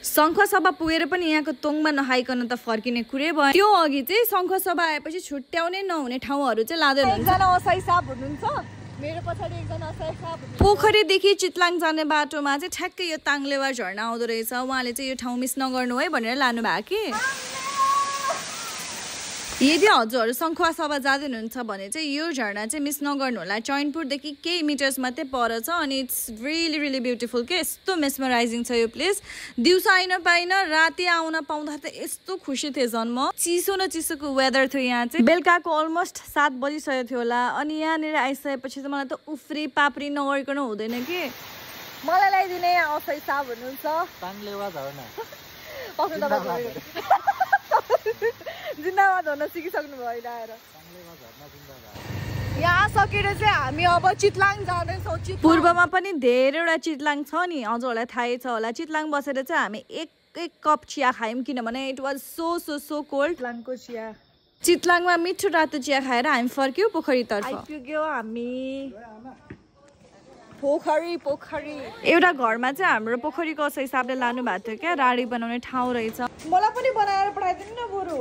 शङ्खसभा पुगेर पनि यहाँको तोङमा नखाइकन त फर्किने कुरै भयो। त्यो अघि चाहिँ शङ्खसभा आएपछि छुट्याउनै नहुने ठाउँहरू चाहिँ लाँदै हुनुहुन्छ। एकजना असहाय साहब हुनुहुन्छ, मेरो पछाडि एकजना असहाय साहब हुनुहुन्छ। पोखरीदेखि चितलाङ जाने बाटोमा चाहिँ ठ्याक्कै यो ताङलेवा झरना आउँदो रहेछ। उहाँले चाहिँ यो ठाउँ मिस नगर्नु है भनेर लानु भएको कि। यदि हजुरहरू शङ्खसभा जाँदै हुनुहुन्छ भने चाहिँ यो झरना चाहिँ मिस नगर्नु होला। चैनपुरदेखि केही मिटर्स मात्रै पर छ अनि इट्स रियली रियली ब्युटिफुल के। यस्तो मेस्मराइजिङ छ यो प्लेस। दिउँसो आइन पाइन, राति आउन पाउँदा त यस्तो खुसी थिएँ झन् म। चिसो न चिसोको वेदर थियो यहाँ चाहिँ। बेलुकाको अलमोस्ट 7 बजिसकेको थियो होला अनि यहाँनिर आइसकेपछि चाहिँ मलाई त उफ्री पाप्री नगरिकन हुँदैन कि। मलाई ल्याइदिने असहाय साहब हुनुहुन्छ। ताङलेवा झरना जिन्दाबाद भन्न सिकिसक्नु भयो आएर। यहाँ सकेर चाहिँ हामी अब चितलाङ जाँदैछौँ। पूर्वमा पनि धेरैवटा चितलाङ छ नि, हजुरहरूलाई थाहै छ होला। चितलाङ बसेर चाहिँ हामी एक कप चिया खायौँ किनभने इट वाज सो कोल्ड। चितलाङको चिया, चितलाङमा मिठो रातो चिया खाएर हामी फर्क्यौँ पोखरीतर्फ। आइपुग्यो हामी पोखरी। एउटा घरमा चाहिँ हाम्रो पोखरीको असै हिसाबले लानु भएको थियो क्या। राडी बनाउने ठाउँ रहेछ। मलाई पनि बनाएर पठाइदिनु न बरु।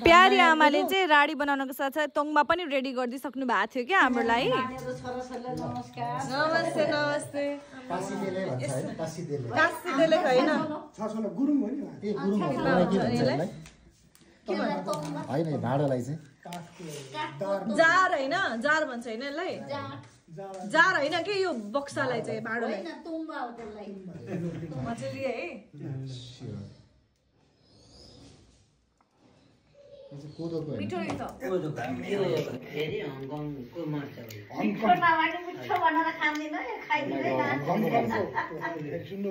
प्यारी आमाले चाहिँ राडी बनाउनको साथसाथै तोङमा पनि रेडी गरिदिइसक्नु भएको थियो क्या हाम्रो लागि। होइन भाँडालाई चाहिँ जार होइन, जार भन्छ होइन यसलाई। जार होइन कि यो बक्सालाई चाहिँ भाँडोलाई मजाले है। मिठो रहेछ।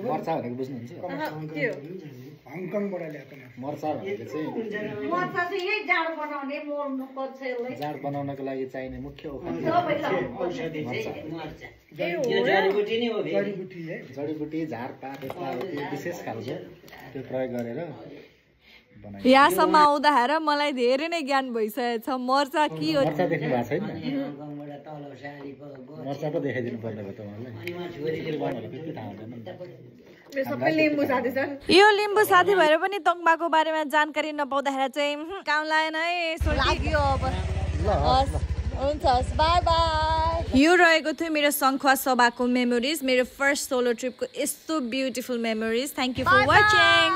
मर्चा भनेको बुझ्नुहुन्छ? हङकङबाट ल्याएको मर्चा भनेको चाहिँ जाड बनाउनको लागि चाहिने मुख्य जडीबुटी झारपात विशेष खालको त्यो प्रयोग गरेर यहाँसम्म आउँदाखेरि मलाई धेरै नै ज्ञान भइसकेको छ। मर्चा के हो मर्चा देख्नु भएको छैन? मर्चा पो देखाइदिनु पर्ने भयो तपाईँहरूलाई। यो लिम्बू साथी भएर पनि तोङमाको बारेमा जानकारी नपाउँदाखेरि चाहिँ काम लागेन है। लाग्यो अब। हुन्छ, बाई बाई। यो रहेको थियो मेरो शङ्खसभाको मेमोरिज, मेरो फर्स्ट सोलो ट्रिपको यस्तो beautiful memories. Thank you for watching.